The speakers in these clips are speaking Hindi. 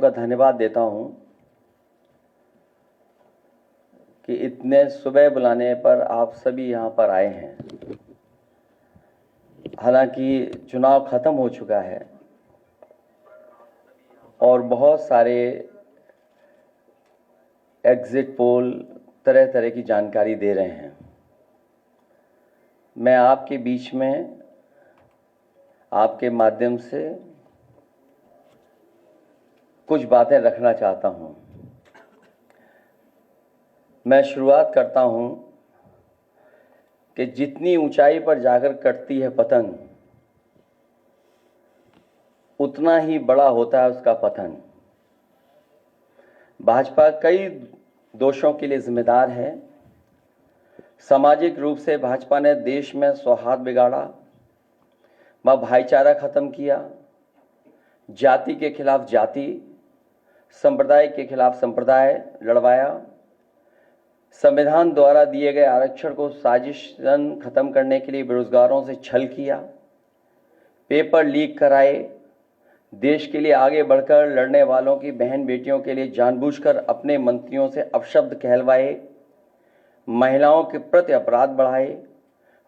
का धन्यवाद देता हूं कि इतने सुबह बुलाने पर आप सभी यहां पर आए हैं। हालांकि चुनाव खत्म हो चुका है और बहुत सारे एग्जिट पोल तरह तरह की जानकारी दे रहे हैं। मैं आपके बीच में आपके माध्यम से कुछ बातें रखना चाहता हूं। मैं शुरुआत करता हूं कि जितनी ऊंचाई पर जाकर कटती है पतंग, उतना ही बड़ा होता है उसका पतन। भाजपा कई दोषों के लिए जिम्मेदार है। सामाजिक रूप से भाजपा ने देश में सौहार्द बिगाड़ा, व भाईचारा खत्म किया, जाति के खिलाफ जाति, संप्रदाय के खिलाफ संप्रदाय लड़वाया, संविधान द्वारा दिए गए आरक्षण को साजिशन खत्म करने के लिए बेरोजगारों से छल किया, पेपर लीक कराए, देश के लिए आगे बढ़कर लड़ने वालों की बहन बेटियों के लिए जानबूझकर अपने मंत्रियों से अपशब्द कहलवाए, महिलाओं के प्रति अपराध बढ़ाए,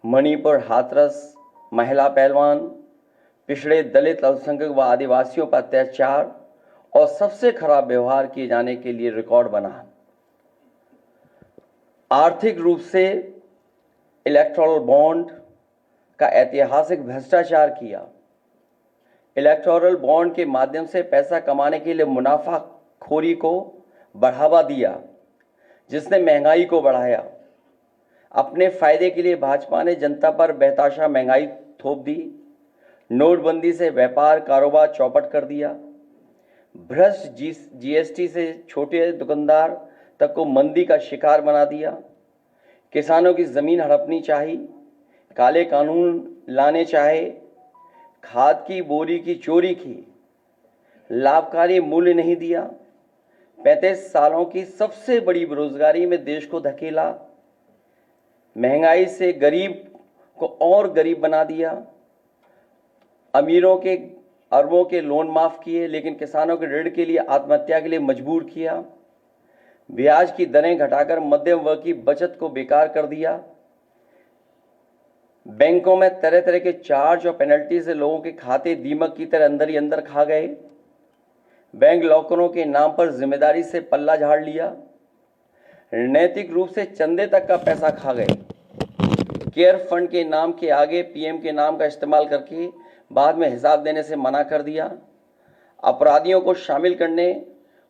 मणिपुर हाथरस महिला पहलवान, पिछड़े दलित अल्पसंख्यक व आदिवासियों पर अत्याचार और सबसे खराब व्यवहार किए जाने के लिए रिकॉर्ड बना। आर्थिक रूप से इलेक्टोरल बॉन्ड का ऐतिहासिक भ्रष्टाचार किया। इलेक्टोरल बॉन्ड के माध्यम से पैसा कमाने के लिए मुनाफाखोरी को बढ़ावा दिया, जिसने महंगाई को बढ़ाया। अपने फायदे के लिए भाजपा ने जनता पर बेतहाशा महंगाई थोप दी। नोटबंदी से व्यापार कारोबार चौपट कर दिया। भ्रष्ट जीएसटी से छोटे दुकानदार तक को मंदी का शिकार बना दिया। किसानों की जमीन हड़पनी चाहिए, काले कानून लाने चाहे, खाद की बोरी की चोरी की, लाभकारी मूल्य नहीं दिया, 35 सालों की सबसे बड़ी बेरोजगारी में देश को धकेला, महंगाई से गरीब को और गरीब बना दिया, अमीरों के अरबों के लोन माफ किए लेकिन किसानों के ऋण के लिए आत्महत्या के लिए मजबूर किया, ब्याज की दरें घटाकर मध्यम वर्ग की बचत को बेकार कर दिया, बैंकों में तरह तरह के चार्ज और पेनल्टी से लोगों के खाते दीमक की तरह अंदर ही अंदर खा गए, बैंक लॉकरों के नाम पर जिम्मेदारी से पल्ला झाड़ लिया, नैतिक रूप से चंदे तक का पैसा खा गए, केयर फंड के नाम के आगे पीएम के नाम का इस्तेमाल करके बाद में हिसाब देने से मना कर दिया, अपराधियों को शामिल करने,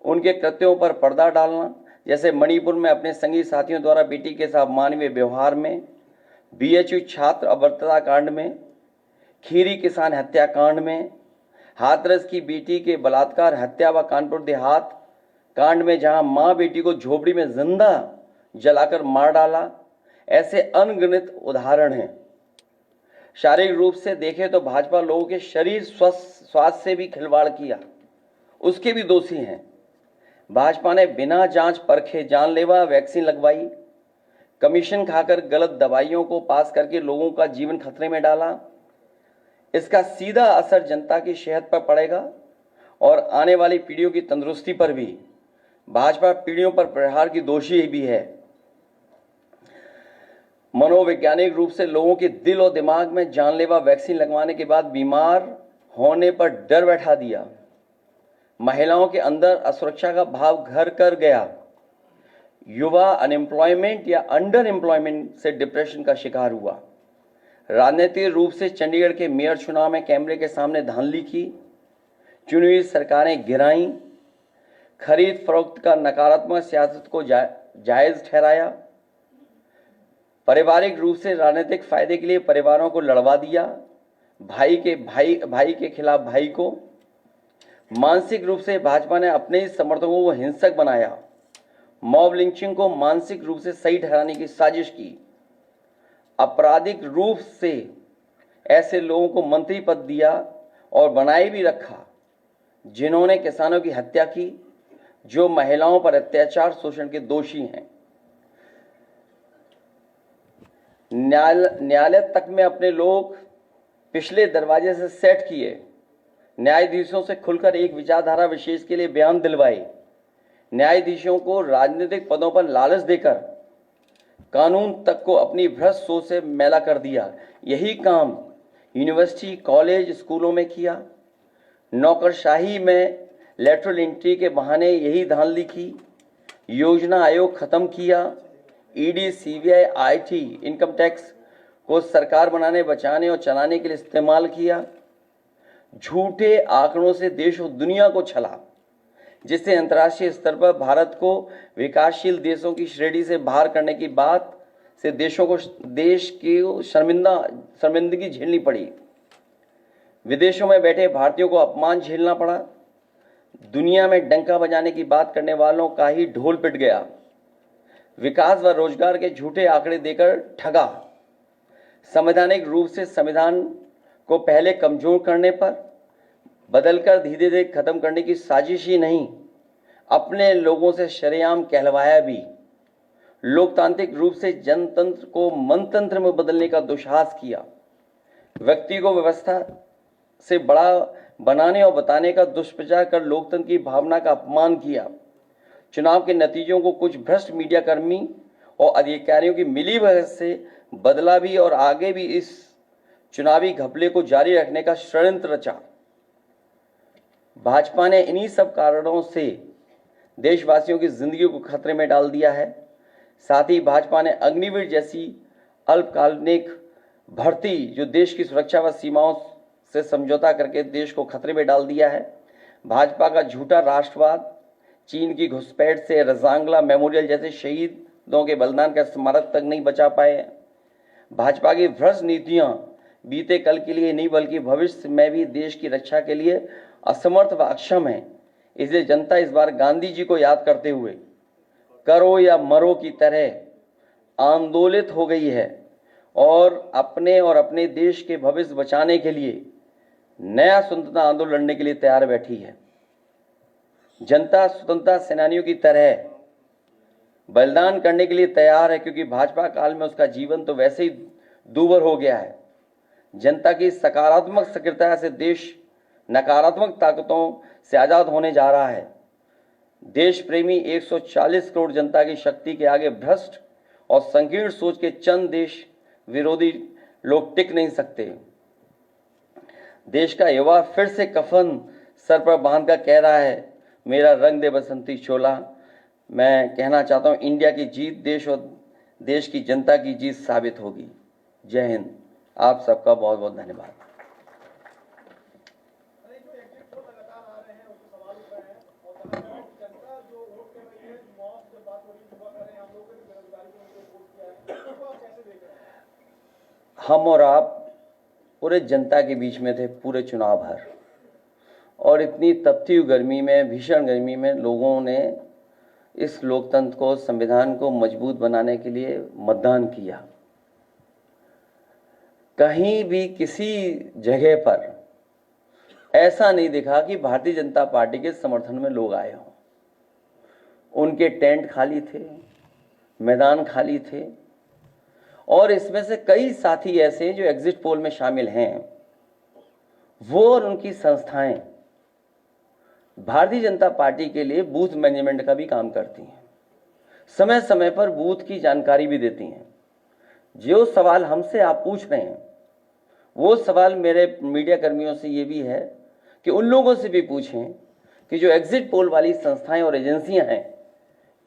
उनके कृत्यों पर पर्दा डालना, जैसे मणिपुर में अपने संगी साथियों द्वारा बेटी के साथ मानवीय व्यवहार में, बीएचयू छात्र अभद्रता कांड में, खीरी किसान हत्याकांड में, हाथरस की बेटी के बलात्कार हत्या व कानपुर देहात कांड में जहां मां बेटी को झोपड़ी में जिंदा जलाकर मार डाला। ऐसे अनगिनत उदाहरण हैं। शारीरिक रूप से देखें तो भाजपा लोगों के शरीर स्वास्थ्य से भी खिलवाड़ किया, उसके भी दोषी हैं। भाजपा ने बिना जांच परखे जानलेवा वैक्सीन लगवाई, कमीशन खाकर गलत दवाइयों को पास करके लोगों का जीवन खतरे में डाला। इसका सीधा असर जनता की सेहत पर पड़ेगा और आने वाली पीढ़ियों की तंदुरुस्ती पर भी। भाजपा पीढ़ियों पर प्रहार की दोषी भी है। मनोवैज्ञानिक रूप से लोगों के दिल और दिमाग में जानलेवा वैक्सीन लगवाने के बाद बीमार होने पर डर बैठा दिया। महिलाओं के अंदर असुरक्षा का भाव घर कर गया। युवा अनएम्प्लॉयमेंट या अंडर एम्प्लॉयमेंट से डिप्रेशन का शिकार हुआ। राजनीतिक रूप से चंडीगढ़ के मेयर चुनाव में कैमरे के सामने धांधली की, चुनी हुई सरकारें गिराईं, खरीद फरोख्त का नकारात्मक सियासत को जायज ठहराया, पारिवारिक रूप से राजनीतिक फायदे के लिए परिवारों को लड़वा दिया, भाई के खिलाफ भाई को। मानसिक रूप से भाजपा ने अपने ही समर्थकों को हिंसक बनाया, मॉब लिंचिंग को मानसिक रूप से सही ठहराने की साजिश की, आपराधिक रूप से ऐसे लोगों को मंत्री पद दिया और बनाए भी रखा जिन्होंने किसानों की हत्या की, जो महिलाओं पर अत्याचार शोषण के दोषी हैं। न्यायालय तक में अपने लोग पिछले दरवाजे से सेट किए, न्यायाधीशों से खुलकर एक विचारधारा विशेष के लिए बयान दिलवाए, न्यायाधीशों को राजनीतिक पदों पर लालच देकर कानून तक को अपनी भ्रष्ट सोच से मैला कर दिया। यही काम यूनिवर्सिटी, कॉलेज, स्कूलों में किया। नौकरशाही में लेटरल एंट्री के बहाने यही धांधली की। योजना आयोग खत्म किया। ED, CBI, IT, income tax को सरकार बनाने, बचाने और चलाने के लिए इस्तेमाल किया। झूठे आंकड़ों से देश और दुनिया को छला, जिससे अंतर्राष्ट्रीय स्तर पर भारत को विकासशील देशों की श्रेणी से बाहर करने की बात से देश की शर्मिंदगी झेलनी पड़ी। विदेशों में बैठे भारतीयों को अपमान झेलना पड़ा। दुनिया में डंका बजाने की बात करने वालों का ही ढोल पिट गया। विकास व रोजगार के झूठे आंकड़े देकर ठगा। संवैधानिक रूप से संविधान को पहले कमजोर करने पर बदलकर धीरे धीरे खत्म करने की साजिश ही नहीं, अपने लोगों से शरेआम कहलवाया भी। लोकतांत्रिक रूप से जनतंत्र को मनतंत्र में बदलने का दुस्साहस किया। व्यक्ति को व्यवस्था से बड़ा बनाने और बताने का दुष्प्रचार कर लोकतंत्र की भावना का अपमान किया। चुनाव के नतीजों को कुछ भ्रष्ट मीडिया कर्मी और अधिकारियों की मिलीभगत से बदला भी और आगे भी इस चुनावी घपले को जारी रखने का षड्यंत्र रचा। भाजपा ने इन्हीं सब कारणों से देशवासियों की जिंदगी को खतरे में डाल दिया है। साथ ही भाजपा ने अग्निवीर जैसी अल्पकालिक भर्ती, जो देश की सुरक्षा व सीमाओं से समझौता करके देश को खतरे में डाल दिया है। भाजपा का झूठा राष्ट्रवाद, चीन की घुसपैठ से रजांगला मेमोरियल जैसे शहीदों के बलिदान का स्मारक तक नहीं बचा पाए। भाजपा की भ्रष्ट नीतियां बीते कल के लिए नहीं बल्कि भविष्य में भी देश की रक्षा के लिए असमर्थ व अक्षम है। इसलिए जनता इस बार गांधी जी को याद करते हुए करो या मरो की तरह आंदोलित हो गई है और अपने देश के भविष्य बचाने के लिए नया स्वतंत्रता आंदोलन लड़ने के लिए तैयार बैठी है। जनता स्वतंत्रता सेनानियों की तरह बलिदान करने के लिए तैयार है, क्योंकि भाजपा काल में उसका जीवन तो वैसे ही दूभर हो गया है। जनता की सकारात्मक सक्रियता से देश नकारात्मक ताकतों से आजाद होने जा रहा है। देश प्रेमी 140 करोड़ जनता की शक्ति के आगे भ्रष्ट और संकीर्ण सोच के चंद देश विरोधी लोग टिक नहीं सकते। देश का युवा फिर से कफन सर पर बांधकर कह रहा है, मेरा रंग दे बसंती चोला। मैं कहना चाहता हूं, इंडिया की जीत देश और देश की जनता की जीत साबित होगी। जय हिंद। आप सबका बहुत बहुत धन्यवाद। हम और आप पूरे जनता के बीच में थे पूरे चुनाव भर, और इतनी तपती हुई गर्मी में, भीषण गर्मी में लोगों ने इस लोकतंत्र को, संविधान को मजबूत बनाने के लिए मतदान किया। कहीं भी किसी जगह पर ऐसा नहीं दिखा कि भारतीय जनता पार्टी के समर्थन में लोग आए हों। उनके टेंट खाली थे, मैदान खाली थे, और इसमें से कई साथी ऐसे जो एग्जिट पोल में शामिल हैं, वो और उनकी संस्थाएं भारतीय जनता पार्टी के लिए बूथ मैनेजमेंट का भी काम करती हैं। समय समय पर बूथ की जानकारी भी देती हैं। जो सवाल हमसे आप पूछ रहे हैं, वो सवाल मेरे मीडिया कर्मियों से ये भी है कि उन लोगों से भी पूछें कि जो एग्जिट पोल वाली संस्थाएं और एजेंसियां हैं,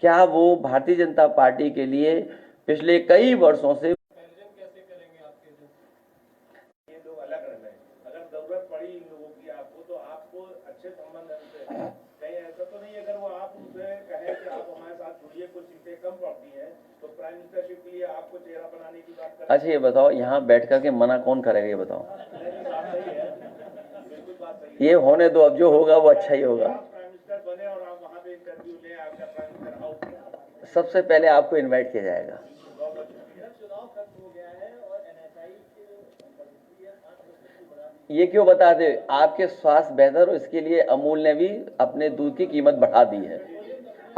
क्या वो भारतीय जनता पार्टी के लिए पिछले कई वर्षों से कैसे करेंगे आपके ये लोग अलग रह रहे हैं। अगर जरूरत पड़ी इन लोगों की आपको, तो आपको अच्छे संबंध है, कहीं ऐसा तो नहीं अगर वो आप उनसे कहें कि आप हमारे साथ जुड़िए, कुछ सीटें कम पड़ती हैं तो प्राइम मिनिस्टरशिप के लिए आपको चेहरा बनाने की बात करें। अच्छा ये बताओ, यहाँ बैठ करके मना कौन करेगा, ये बताओ। ये होने दो, अब जो होगा वो अच्छा ही होगा। प्राइम मिनिस्टर बने और आप वहाँ पे इंटरव्यू लें, आपका प्राइम मिनिस्टर आउट, सबसे पहले आपको इनवाइट किया जाएगा। ये क्यों बता दे, आपके स्वास्थ्य बेहतर हो इसके लिए अमूल ने भी अपने दूध की कीमत बढ़ा दी है।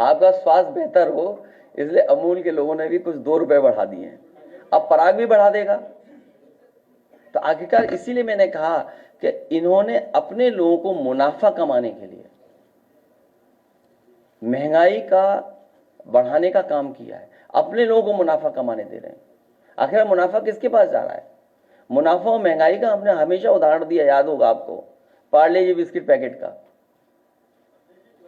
आपका स्वास्थ्य बेहतर हो इसलिए अमूल के लोगों ने भी कुछ 2 रुपए बढ़ा दिए हैं। अब पराग भी बढ़ा देगा। तो आखिरकार इसीलिए मैंने कहा कि इन्होंने अपने लोगों को मुनाफा कमाने के लिए महंगाई का बढ़ाने का काम किया है, अपने लोगों को मुनाफा कमाने दे रहे हैं। आखिर मुनाफा किसके पास जा रहा है? मुनाफा और महंगाई का हमने हमेशा उदाहरण दिया, याद होगा आपको, पार्ले जी बिस्किट पैकेट का,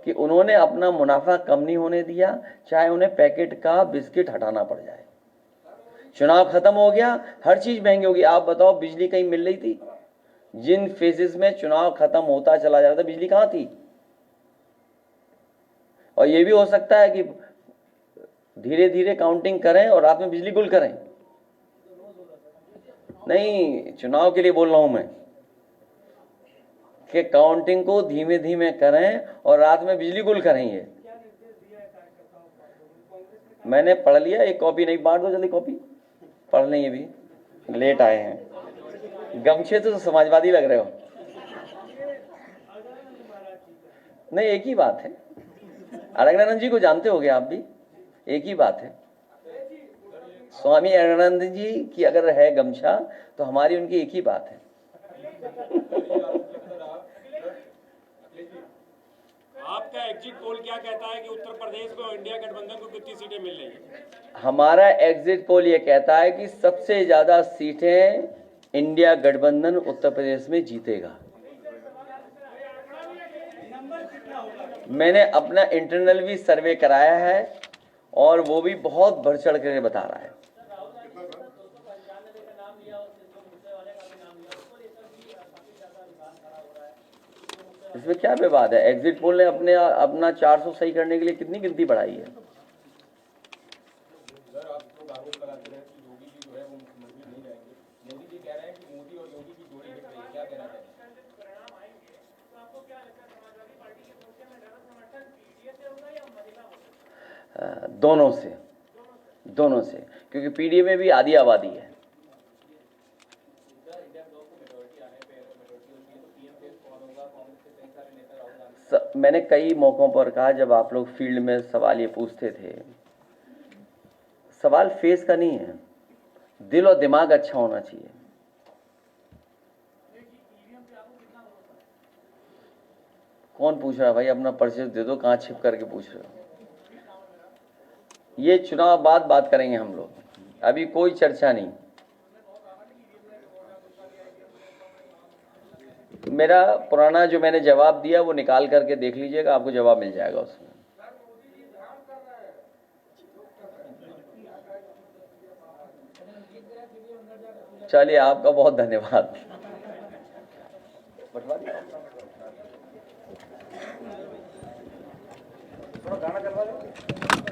कि उन्होंने अपना मुनाफा कम नहीं होने दिया, चाहे उन्हें पैकेट का बिस्किट हटाना पड़ जाए। चुनाव खत्म हो गया, हर चीज महंगी होगी। आप बताओ, बिजली कहीं मिल रही थी? जिन फेजेस में चुनाव खत्म होता चला जा रहा था, बिजली कहां थी? और यह भी हो सकता है कि धीरे धीरे काउंटिंग करें और रात में बिजली गुल करें। नहीं, चुनाव के लिए बोल रहा हूं मैं कि काउंटिंग को धीमे धीमे करें और रात में बिजली गुल करें। ये मैंने पढ़ लिया, एक कॉपी नहीं, बांट दो जल्दी कॉपी, पढ़ लें। ये भी लेट आए हैं, गमछे तो समाजवादी लग रहे हो। नहीं, एक ही बात है, अलकनंदन जी को जानते होगे आप भी, एक ही बात है। स्वामी अलकनंद जी की अगर है गमछा तो हमारी उनकी एक ही बात है। आपका एग्जिट पोल क्या कहता है कि उत्तर प्रदेश में इंडिया गठबंधन को कितनी सीटें मिल रही है? हमारा एग्जिट पोल ये कहता है कि सबसे ज्यादा सीटें इंडिया गठबंधन उत्तर प्रदेश में जीतेगा। मैंने अपना इंटरनल भी सर्वे कराया है और वो भी बहुत बढ़ चढ़ कर बता रहा है। इसमें क्या विवाद है? एग्जिट पोल ने अपना 400 सही करने के लिए कितनी गिनती बढ़ाई है। सर, आप लोग आरोप लगाते हैं कि योगी जी जो है वो मुख्यमंत्री नहीं रहेंगे। मोदी जी कह रहे हैं कि मोदी और योगी की जोड़ी हिट रही है, क्या कहना चाहेंगे? दोनों से, क्योंकि पीडीए में भी आधी आबादी है। मैंने कई मौकों पर कहा, जब आप लोग फील्ड में सवाल ये पूछते थे, सवाल फेस का नहीं है, दिल और दिमाग अच्छा होना चाहिए। कौन पूछ रहा है भाई? अपना पर्चे दे दो, कहां छिप करके पूछ रहे हो? ये चुनाव बाद बात करेंगे हम लोग, अभी कोई चर्चा नहीं। मेरा पुराना जो मैंने जवाब दिया वो निकाल करके देख लीजिएगा, आपको जवाब मिल जाएगा उसमें। चलिए, आपका बहुत धन्यवाद। बटवा दिया, गाना चलवा दो।